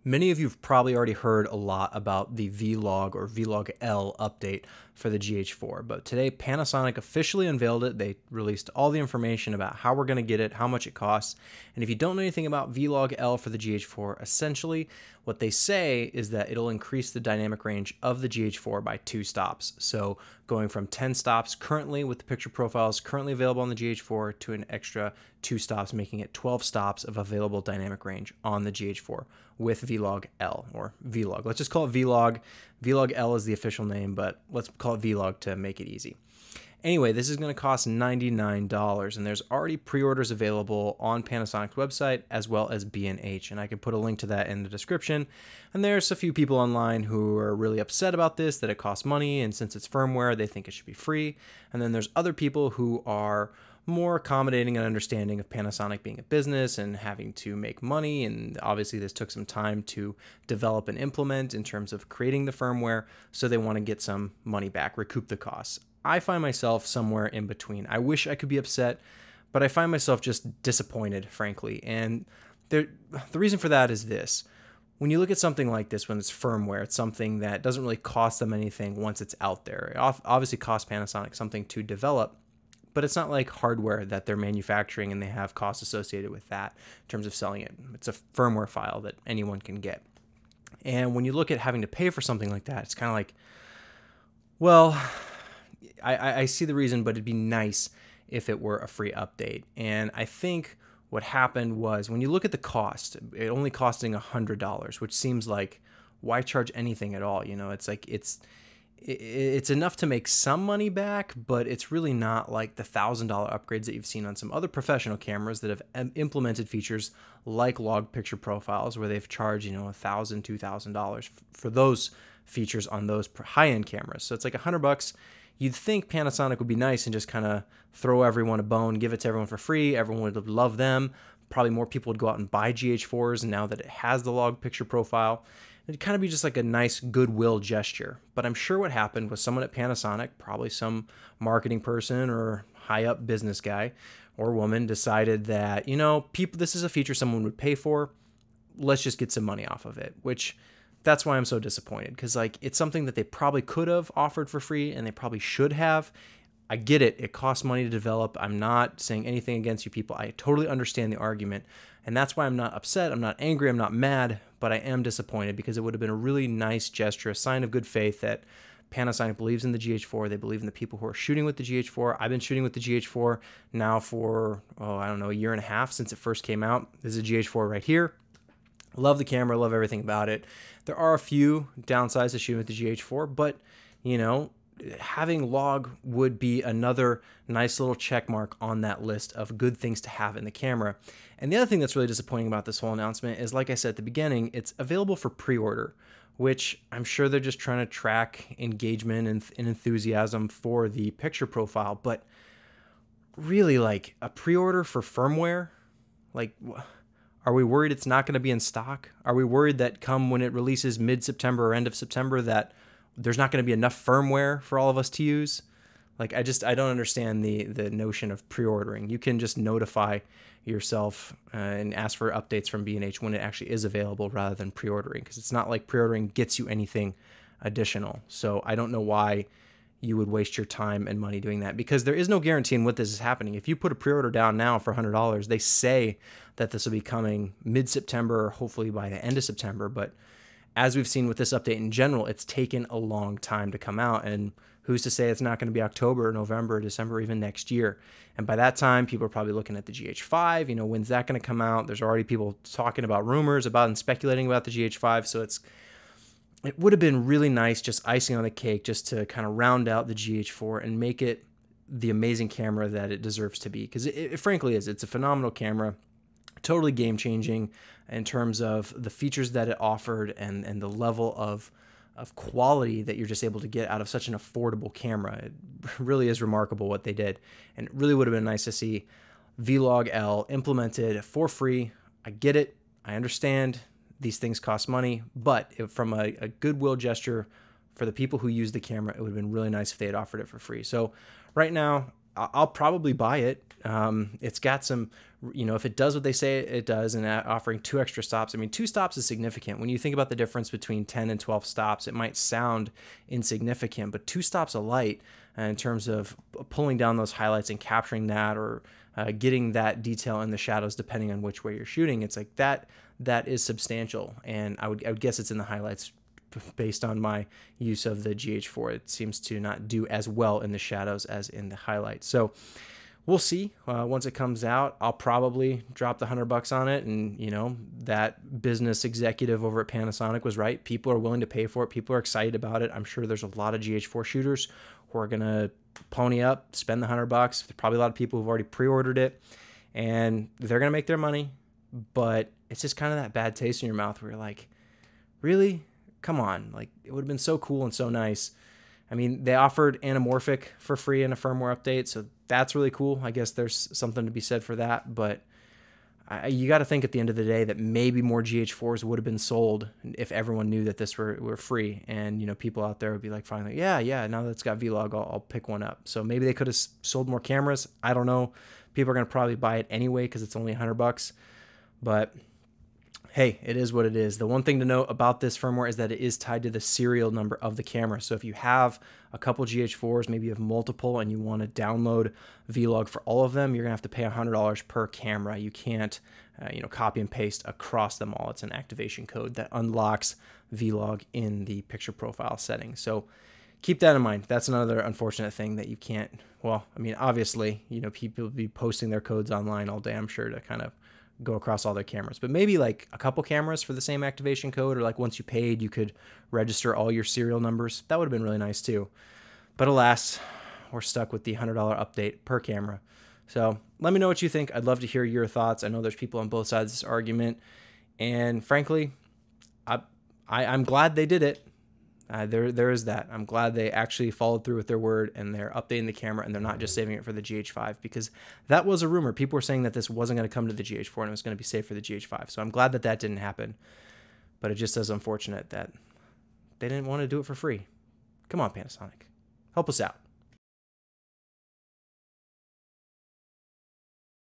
Many of you have probably already heard a lot about the Vlog or Vlog L update for the GH4, but today Panasonic officially unveiled it. They released all the information about how we're going to get it, how much it costs, and if you don't know anything about Vlog L for the GH4, essentially what they say is that it'll increase the dynamic range of the GH4 by 2 stops. So going from 10 stops currently with the picture profiles currently available on the GH4 to an extra 2 stops, making it 12 stops of available dynamic range on the GH4 with Vlog L or Vlog. Let's just call it Vlog. Vlog L is the official name, but let's call it Vlog to make it easy. Anyway, this is going to cost $99, and there's already pre-orders available on Panasonic's website as well as B&H, and I can put a link to that in the description. And there's a few people online who are really upset about this, that it costs money, and since it's firmware, they think it should be free. And then there's other people who are more accommodating and understanding of Panasonic being a business and having to make money, and obviously this took some time to develop and implement in terms of creating the firmware, so they want to get some money back, recoup the costs. I find myself somewhere in between. I wish I could be upset, but I find myself just disappointed, frankly. And the reason for that is this. When you look at something like this, when it's firmware, it's something that doesn't really cost them anything once it's out there. It obviously costs Panasonic something to develop, but it's not like hardware that they're manufacturing and they have costs associated with that in terms of selling it. It's a firmware file that anyone can get. And when you look at having to pay for something like that, it's kind of like, well, I see the reason, but it'd be nice if it were a free update. And I think what happened was, when you look at the cost, it only costing $100, which seems like, why charge anything at all? You know, it's like, it's enough to make some money back, but it's really not like the $1,000 upgrades that you've seen on some other professional cameras that have implemented features like log picture profiles, where they've charged, you know, $1,000, $2,000 for those features on those high-end cameras. So it's like $100. You'd think Panasonic would be nice and just kind of throw everyone a bone, give it to everyone for free. Everyone would love them. Probably more people would go out and buy GH4s now that it has the log picture profile. It'd kind of be just like a nice goodwill gesture. But I'm sure what happened was someone at Panasonic, probably some marketing person or high up business guy or woman, decided that, you know, this is a feature someone would pay for. Let's just get some money off of it, which that's why I'm so disappointed, because like, it's something that they probably could have offered for free, and they probably should have. I get it. It costs money to develop. I'm not saying anything against you people. I totally understand the argument, and that's why I'm not upset. I'm not angry. I'm not mad, but I am disappointed, because it would have been a really nice gesture, a sign of good faith that Panasonic believes in the GH4. They believe in the people who are shooting with the GH4. I've been shooting with the GH4 now for, I don't know, a year and a half since it first came out. This is a GH4 right here. Love the camera, love everything about it. There are a few downsides to shooting with the GH4, but, you know, having log would be another nice little check mark on that list of good things to have in the camera. And the other thing that's really disappointing about this whole announcement is, like I said at the beginning, it's available for pre-order, which I'm sure they're just trying to track engagement and enthusiasm for the picture profile. But really, like, a pre-order for firmware, like, are we worried it's not going to be in stock? Are we worried that come when it releases mid-September or end of September that there's not going to be enough firmware for all of us to use? Like, I don't understand the notion of pre-ordering. You can just notify yourself and ask for updates from B&H when it actually is available, rather than pre-ordering, because it's not like pre-ordering gets you anything additional. So I don't know why you would waste your time and money doing that, because there is no guarantee in what this is happening. If you put a pre-order down now for $100, they say that this will be coming mid-September, hopefully by the end of September. But as we've seen with this update in general, it's taken a long time to come out, and who's to say it's not going to be October, November, December, even next year. And by that time, people are probably looking at the GH5. You know, when's that going to come out? There's already people talking about rumors about and speculating about the GH5. So it would have been really nice, just icing on the cake, just to kind of round out the GH4 and make it the amazing camera that it deserves to be. Because it frankly is. It's a phenomenal camera, totally game-changing in terms of the features that it offered and the level of quality that you're just able to get out of such an affordable camera. It really is remarkable what they did. And it really would have been nice to see Vlog L implemented for free. I get it. I understand. These things cost money, but from a goodwill gesture for the people who use the camera, it would have been really nice if they had offered it for free. So right now, I'll probably buy it. It's got some you know, if it does what they say it does and offering 2 extra stops, I mean, 2 stops is significant. When you think about the difference between 10 and 12 stops, it might sound insignificant, but 2 stops of light in terms of pulling down those highlights and capturing that, or getting that detail in the shadows, depending on which way you're shooting, it's like that is substantial. And I would guess it's in the highlights based on my use of the GH4. It seems to not do as well in the shadows as in the highlights. So we'll see. Once it comes out, I'll probably drop the $100 on it. And, you know, that business executive over at Panasonic was right. People are willing to pay for it. People are excited about it. I'm sure there's a lot of GH4 shooters who are going to pony up, spend the $100. There's probably a lot of people who've already pre-ordered it, and they're going to make their money. But it's just kind of that bad taste in your mouth where you're like, really? Come on. Like, it would have been so cool and so nice. I mean, they offered anamorphic for free in a firmware update, so that's really cool. I guess there's something to be said for that, but you got to think at the end of the day that maybe more GH4s would have been sold if everyone knew that this were free. And, you know, people out there would be like, finally, yeah, now that it's got Vlog, I'll pick one up. So maybe they could have sold more cameras. I don't know. People are going to probably buy it anyway because it's only $100. But hey, it is what it is. The one thing to note about this firmware is that it is tied to the serial number of the camera. So if you have a couple GH4s, maybe you have multiple, and you want to download Vlog for all of them, you're gonna have to pay $100 per camera. You can't, you know, copy and paste across them all. It's an activation code that unlocks Vlog in the picture profile setting. So keep that in mind. That's another unfortunate thing that you can't. Well, I mean, obviously, you know, people will be posting their codes online all day, I'm sure, to kind of go across all their cameras, but maybe like a couple cameras for the same activation code, or like once you paid, you could register all your serial numbers. That would have been really nice too. But alas, we're stuck with the $100 update per camera. So let me know what you think. I'd love to hear your thoughts. I know there's people on both sides of this argument, and frankly, I'm glad they did it. There is that. I'm glad they actually followed through with their word, and they're updating the camera, and they're not just saving it for the GH5, because that was a rumor. People were saying that this wasn't going to come to the GH4 and it was going to be saved for the GH5. So I'm glad that didn't happen, but it just is unfortunate that they didn't want to do it for free. Come on, Panasonic. Help us out.